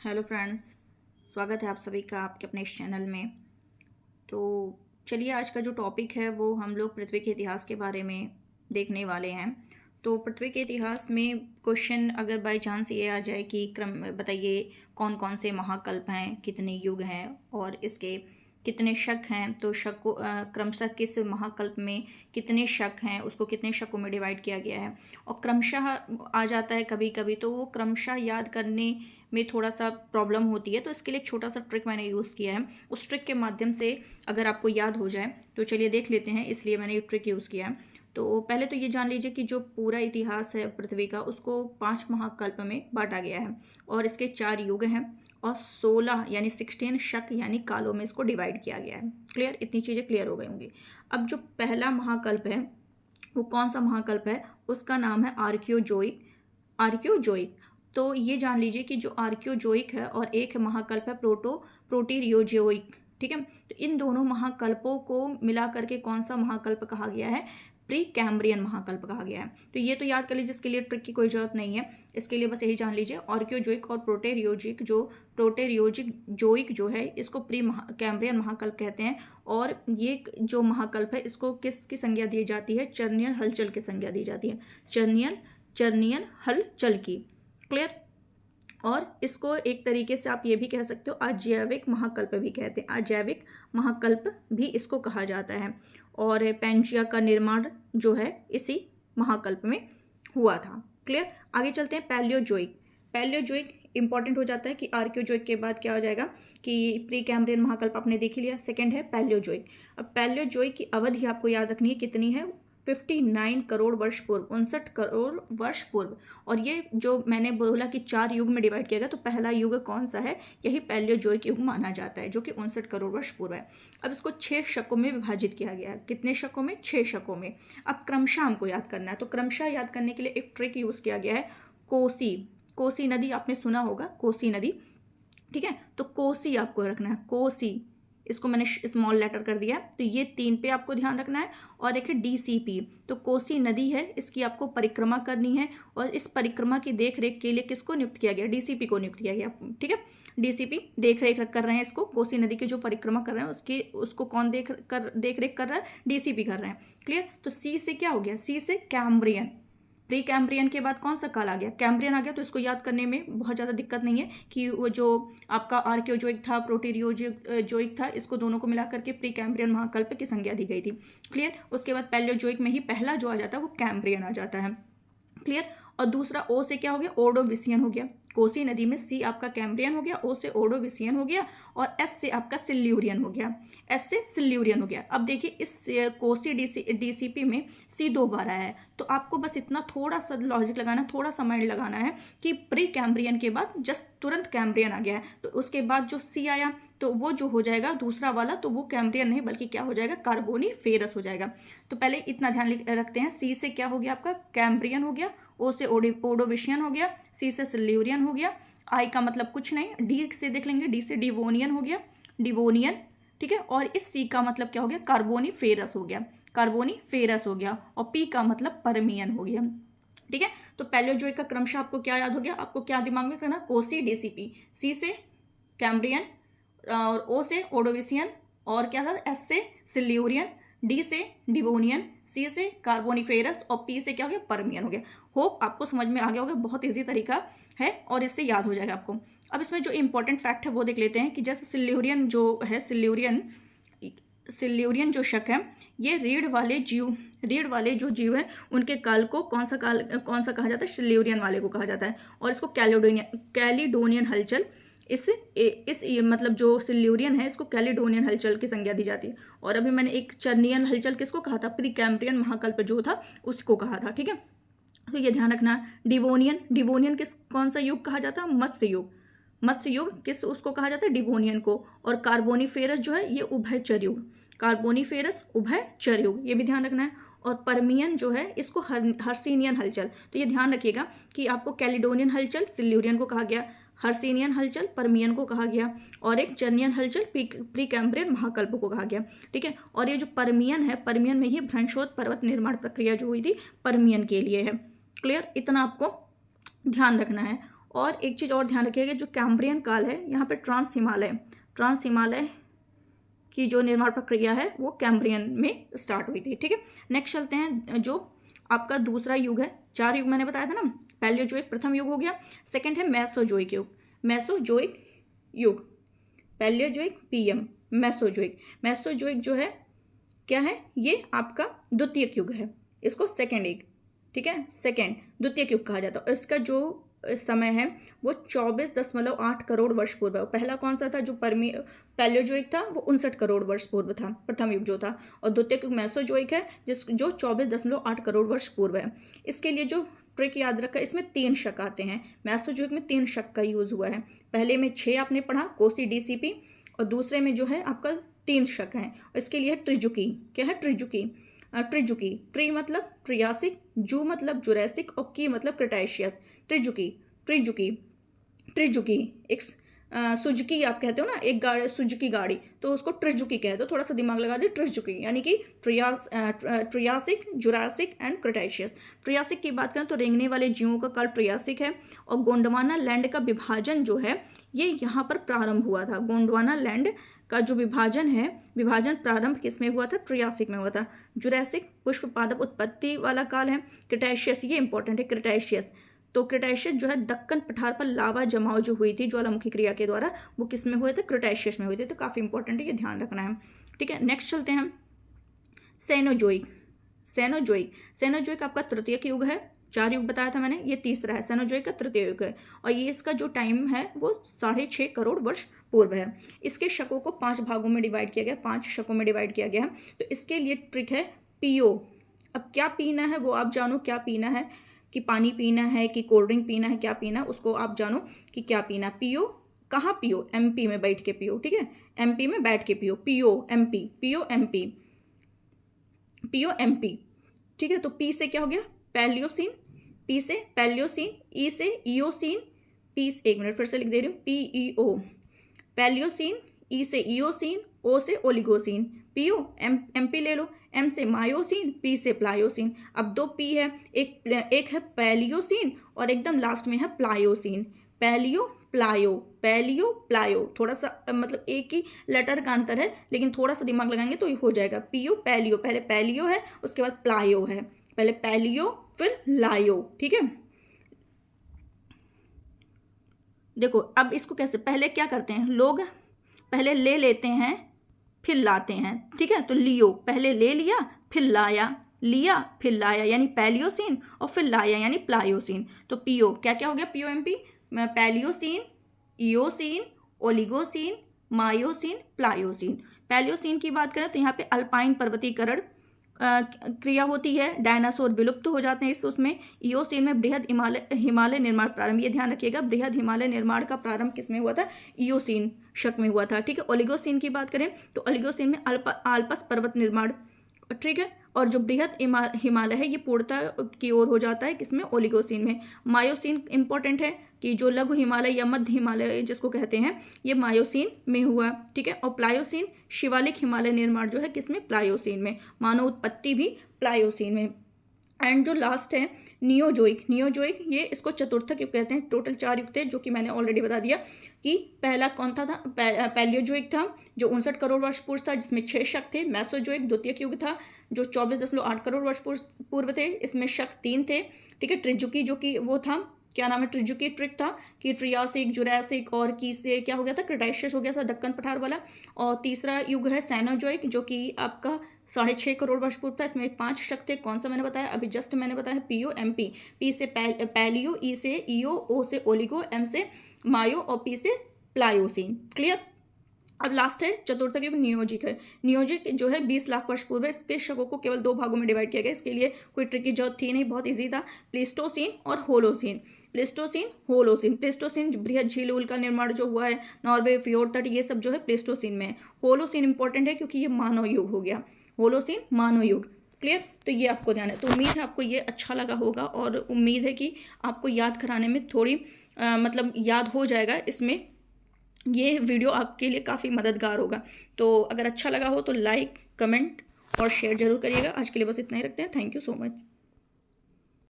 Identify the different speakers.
Speaker 1: Hello friends, स्वागत है आप सभी का आपके अपने इस चैनल में। तो चलिए, आज का जो टॉपिक है वो हम लोग पृथ्वी के इतिहास के बारे में देखने वाले हैं। तो पृथ्वी के इतिहास में क्वेश्चन अगर बाय चांस ये आ जाए कि क्रम बताइए कौन कौन से महाकल्प हैं, कितने युग हैं और इसके कितने शक हैं, तो शक को क्रमशः किस महाकल्प में कितने शक हैं, उसको कितने शकों में डिवाइड किया गया है और क्रमशः आ जाता है कभी कभी, तो वो क्रमशः याद करने में थोड़ा सा प्रॉब्लम होती है। तो इसके लिए एक छोटा सा ट्रिक मैंने यूज़ किया है। उस ट्रिक के माध्यम से अगर आपको याद हो जाए तो चलिए देख लेते हैं, इसलिए मैंने ये ट्रिक यूज़ किया है। तो पहले तो ये जान लीजिए कि जो पूरा इतिहास है पृथ्वी का, उसको 5 महाकल्प में बांटा गया है और इसके 4 युग हैं और 16 यानी 16 शक यानी कालों में इसको डिवाइड किया गया है। क्लियर? इतनी चीज़ें क्लियर हो गई होंगी। अब जो पहला महाकल्प है वो कौन सा महाकल्प है, उसका नाम है आर्कियोजोइक। आर्कियोजोइक, तो ये जान लीजिए कि जो आर्कियोजोइक है और एक महाकल्प है प्रोटीरियोजोइक। ठीक है, तो इन दोनों महाकल्पों को मिला करके कौन सा महाकल्प कहा गया है? प्री कैम्ब्रियन महाकल्प कहा गया है। तो ये तो याद कर लीजिए, इसके लिए ट्रिक की कोई जरूरत नहीं है। इसके लिए बस यही जान लीजिए आर्कियोजोइक और प्रोटेरियोजिक जोइक जो है इसको प्री कैम्ब्रियन महाकल्प कहते हैं। और ये जो महाकल्प है इसको किसकी संज्ञा दी जाती है? चर्नियन हलचल की संज्ञा दी जाती है, चर्नियन हलचल की। क्लियर? और इसको एक तरीके से आप ये भी कह सकते हो अजैविक महाकल्प भी कहते हैं, अजैविक महाकल्प भी इसको कहा जाता है। और पेंजिया का निर्माण जो है इसी महाकल्प में हुआ था। क्लियर? आगे चलते हैं पैलियोजोइक। पैलियोजोइक इंपॉर्टेंट हो जाता है कि आर्कियोजोइक के बाद क्या हो जाएगा कि प्री कैम्ब्रियन महाकल्प आपने देख ही लिया, सेकंड है पैलियोजोइक। अब पैलियोजोइक की अवधि आपको याद रखनी है, कितनी है? 59 करोड़ वर्ष पूर्व, 59 करोड़ वर्ष पूर्व। और ये जो मैंने बोला कि 4 युग में डिवाइड किया गया, तो पहला युग कौन सा है? यही पैलियोजोइक युग माना जाता है, जो कि 59 करोड़ वर्ष पूर्व है। अब इसको 6 शकों में विभाजित किया गया है। कितने शकों में? 6 शकों में। अब क्रमशः हमको याद करना है, तो क्रमशः याद करने के लिए एक ट्रिक यूज किया गया है, कोसी नदी आपने सुना होगा, कोसी नदी। ठीक है, तो कोसी आपको रखना है, कोसी, इसको मैंने स्मॉल लेटर कर दिया। तो ये 3 पे आपको ध्यान रखना है। और एक है डीसीपी, तो कोसी नदी है, इसकी आपको परिक्रमा करनी है और इस परिक्रमा की देखरेख के लिए किसको नियुक्त किया गया? डीसीपी को नियुक्त किया गया। ठीक है, डीसीपी देखरेख कर रहे हैं इसको, कोसी नदी की जो परिक्रमा कर रहे हैं उसको कौन देखरेख कर रहा है? डीसीपी कर रहे हैं। क्लियर? तो सी से क्या हो गया? सी से कैम्ब्रियन। प्री कैम्ब्रियन के बाद कौन सा काल आ गया? कैम्ब्रियन आ गया। तो इसको याद करने में बहुत ज़्यादा दिक्कत नहीं है कि वो जो आपका आर्कियोजोइक था, प्रोटीरियोजोइक था, इसको दोनों को मिला करके प्री कैम्ब्रियन महाकल्प की संज्ञा दी गई थी। क्लियर? उसके बाद पैलियोजोइक में ही पहला जो आ जाता है वो कैम्ब्रियन आ जाता है। क्लियर? और दूसरा ओ से क्या हो गया? ओर्डोविसियन हो गया। कोसी नदी में सी आपका कैम्ब्रियन हो गया, ओ से ओर्डोविसियन हो गया और एस से आपका सिल्यूरियन हो गया, एस से सिल्यूरियन हो गया। अब देखिए इस कोसी डीसीपी में सी 2 बार आया है, तो आपको बस इतना थोड़ा सा लॉजिक लगाना, थोड़ा सा माइंड लगाना है कि प्री कैम्ब्रियन के बाद जस्ट तुरंत कैम्ब्रियन आ गया है, तो उसके बाद जो सी आया तो वो जो हो जाएगा दूसरा वाला, तो वो कैम्ब्रियन नहीं बल्कि क्या हो जाएगा? कार्बोनीफेरस हो जाएगा। तो पहले इतना ध्यान रखते हैं, सी से क्या हो गया आपका? कैम्ब्रियन हो गया, ओ से ओर्डोविशियन हो गया, सी से सिल्यूरियन हो गया, आई का मतलब कुछ नहीं, डी से देख लेंगे, डी से डिवोनियन हो गया, डिवोनियन। ठीक है, और इस सी का मतलब क्या हो गया? कार्बोनीफेरस हो गया, कार्बोनीफेरस हो गया। और पी का मतलब परमियन हो गया। ठीक है, तो पैलियोजोइक का क्रमशः आपको क्या याद हो गया? आपको क्या दिमाग में करना? कोसी डीसीपी, सी से कैम्ब्रियन और ओ से ओर्डोविशियन और क्या था? एस से सिल्यूरियन, डी से डिवोनियन, सी से कार्बोनीफेरस और पी से क्या हो गया? परमियन हो गया। होप आपको समझ में आ गया होगा, बहुत ईजी तरीका है और इससे याद हो जाएगा आपको। अब इसमें जो इंपॉर्टेंट फैक्ट है वो देख लेते हैं कि जैसे सिल्यूरियन जो है, सिल्यूरियन जो शक है, ये रीढ़ वाले जो जीव है उनके काल को कौन सा कहा जाता है? सिल्यूरियन वाले को कहा जाता है। और इसको कैलिडोनियन हलचल, इस मतलब जो सिल्यूरियन है इसको कैलिडोनियन हलचल की संज्ञा दी जाती है। और अभी मैंने एक चर्नियन हलचल किसको कहा था? प्री कैम्ब्रियन महाकल्प जो था उसको कहा था। ठीक है, तो ये ध्यान रखना। डिवोनियन कौन सा युग कहा जाता है? मत्स्य युग किस उसको कहा जाता है? डिवोनियन को। और कार्बोनीफेरस जो है ये उभयचर युग, कार्बोनीफेरस उभयचर युग, ये भी ध्यान रखना है। और परमियन जो है इसको हर्सिनियन हलचल। तो ये ध्यान रखिएगा कि आपको कैलिडोनियन हलचल सिल्यूरियन को कहा गया, हर्सिनियन हलचल परमियन को कहा गया और एक चर्नियन हलचल प्री कैम्ब्रियन महाकल्प को कहा गया। ठीक है, और ये जो परमियन है, परमियन में ही भ्रंशोत पर्वत निर्माण प्रक्रिया जो हुई थी परमियन के लिए है। क्लियर? इतना आपको ध्यान रखना है। और एक चीज़ और ध्यान रखिएगा, जो कैम्ब्रियन काल है यहाँ पे ट्रांस हिमालय की जो निर्माण प्रक्रिया है वो कैम्ब्रियन में स्टार्ट हुई थी। ठीक है, नेक्स्ट चलते हैं जो आपका दूसरा युग है। 4 युग मैंने बताया था ना, पैलियोजोइक प्रथम युग हो गया, सेकंड है मेसोजोइक युग, पैलियोजोइक पीएम, मेसोजोइक जो है क्या है, ये आपका द्वितीयक युग है, इसको सेकंड युग, ठीक है, सेकंड द्वितीयक युग कहा जाता है। इसका जो समय है वो 24.8 करोड़ वर्ष पूर्व है। पहला कौन सा था, जो पैलियोजोइक था वो 59 करोड़ वर्ष पूर्व था, प्रथम युग जो था, और द्वितीयक युग मेसोजोइक है जो 24.8 करोड़ वर्ष पूर्व है। इसके लिए जो ट्रिक याद रखा, इसमें 3 शक आते हैं। मेसोजोइक में 3 शक का यूज हुआ है, पहले में 6 आपने पढ़ा कोसी डीसीपी, और दूसरे में जो है आपका 3 शक हैं। इसके लिए ट्रिजुकी, क्या है ट्रिजुकी, ट्री मतलब ट्रियासिक, जू मतलब जुरैसिक, और की मतलब क्रिटाइशियस। ट्रिजुकी एक सुजुकी आप कहते हो ना, एक गाड़ी सुजुकी गाड़ी, तो उसको ट्रिजुकी कहते हो, थोड़ा सा दिमाग लगा दे, ट्रिजुकी यानी कि ट्रियासिक, जुरासिक एंड क्रिटाइशियस। ट्रियासिक की बात करें तो रेंगने वाले जीवों का काल ट्रियासिक है, और गोंडवाना लैंड का विभाजन जो है ये यहाँ पर प्रारंभ हुआ था। गोंडवाना लैंड का जो विभाजन प्रारंभ किसमें हुआ था, ट्रियासिक में हुआ था। जुरैसिक पुष्प पादप उत्पत्ति वाला काल है। क्रिटाइशियस, ये इंपॉर्टेंट है, क्रिटाइशियस तो क्रिटाइशियस जो है दक्कन पठार पर लावा जमाव जो हुई थी ज्वालामुखी क्रिया के द्वारा, वो किस में हुए थे, क्रिटाइशियस में हुए थे। तो काफ़ी इंपॉर्टेंट है, ये ध्यान रखना है। ठीक है, नेक्स्ट चलते हैं सेनोजोइक आपका तृतीयक युग है। 4 युग बताया था मैंने, ये तीसरा है, सेनोजोइक का तृतीय युग है, और ये इसका जो टाइम है वो 6.5 करोड़ वर्ष पूर्व है। इसके शकों को 5 भागों में डिवाइड किया गया, 5 शकों में डिवाइड किया गया है। तो इसके लिए ट्रिक है पियो। अब क्या पीना है वो आप जानो, क्या पीना है, कि पानी पीना है कि कोल्ड ड्रिंक पीना है, क्या पीना है उसको आप जानो कि क्या पीना। पियो, कहाँ पियो, एमपी में बैठ के पियो, ठीक है, एमपी में बैठ के पियो, पियो एमपी, ठीक है। तो पी से क्या हो गया, पैलियोसिन, पी से पैलियोसिन, ई से इयोसिन, पी से, एक मिनट फिर से लिख दे रही हूँ, PEO पैलियोसिन, ई से इयोसिन, ओ से ओलिगोसिन, पियो, एमपी ले लो, एम से मायोसिन, पी से प्लायोसिन। अब 2 पी है, एक है पैलियोसिन और एकदम लास्ट में है प्लायोसिन। पैलियो प्लायो, थोड़ा सा मतलब एक ही लेटर का अंतर है, लेकिन थोड़ा सा दिमाग लगाएंगे तो ये हो जाएगा। पियो पैलियो, पहले पैलियो है उसके बाद प्लायो है, पहले पैलियो फिर लायो, ठीक है। देखो अब इसको कैसे, पहले क्या करते हैं लोग, पहले ले लेते हैं फिर लाते हैं, ठीक है। तो लियो, पहले ले लिया फिर लाया, यानी पैलियोसिन, और फिर लाया यानी प्लायोसिन। तो पियो क्या क्या हो गया, पियो एमपी, Paleocene, Eocene, Oligocene, Miocene, Pliocene. Paleocene की बात करें तो यहाँ पे अल्पाइन पर्वतीकरण क्रिया होती है, डायनासोर विलुप्त हो जाते हैं उसमें। इयोसीन में बृहद हिमालय निर्माण प्रारंभ, ये ध्यान रखिएगा, बृहद हिमालय निर्माण का प्रारंभ किसमें हुआ था, इयोसीन शक में हुआ था, ठीक है। ओलिगोसीन की बात करें तो ओलिगोसीन में आल्पस पर्वत निर्माण, ठीक है। और जो बृहद हिमालय है ये पूर्णता की ओर हो जाता है किसमें, ओलिगोसीन में। मायोसीन इंपॉर्टेंट है कि जो लघु हिमालय या मध्य हिमालय जिसको कहते हैं, ये मायोसीन में हुआ, ठीक है। और प्लायोसीन शिवालिक हिमालय निर्माण जो है किसमें, प्लायोसीन में। मानव उत्पत्ति भी प्लायोसीन में। एंड जो लास्ट है नियोजोइक, ये इसको चतुर्थक युग कहते हैं। टोटल 4 युग थे जो कि मैंने ऑलरेडी बता दिया कि पहला कौन था पैलियोजोइक था जो 59 करोड़ वर्ष पूर्व था, जिसमें 6 शक थे। मेसोजोइक द्वितीयक युग था जो 24.8 करोड़ वर्ष पूर्व थे, इसमें शक 3 थे, ठीक है। ट्रिजुकी जो कि वो था, क्या नाम है, ट्रिजुकी ट्रिक था कि ट्रियासिक, जुरैसिक और की से क्या हो गया था, क्रिटाइशियस हो गया था, दक्कन पठार वाला। और तीसरा युग है सेनोजोइक जो कि आपका 6.5 करोड़ वर्ष पूर्व था, इसमें 5 शक थे। कौन सा मैंने बताया अभी जस्ट मैंने बताया, पियो एमपी, पी से पैलियो, ई से इयो, ओ से ओलिगो, एम से मायो और पी से प्लायोसिन, क्लियर। अब लास्ट है चतुर्थक युग नियोजिक है। नियोजिक जो है 20 लाख वर्ष पूर्व है। इसके शकों को केवल 2 भागों में डिवाइड किया गया, इसके लिए कोई ट्रिक की जरूरत थी नहीं, बहुत इजी था। प्लेस्टोसीन और होलोसीन, प्लेस्टोसीन बृहद झील उल का निर्माण जो हुआ है, नॉर्वे, फ्योर्ड तट, ये सब जो है प्लेस्टोसीन में है। होलोसीन इंपॉर्टेंट है क्योंकि ये मानव युग हो गया, होलोसीन मानव युग, क्लियर। तो ये आपको ध्यान है। तो उम्मीद है आपको ये अच्छा लगा होगा, और उम्मीद है कि आपको याद कराने में थोड़ी मतलब याद हो जाएगा। इसमें ये वीडियो आपके लिए काफ़ी मददगार होगा। तो अगर अच्छा लगा हो तो लाइक, कमेंट और शेयर जरूर करिएगा। आज के लिए बस इतना ही रखते हैं। Thank you so much.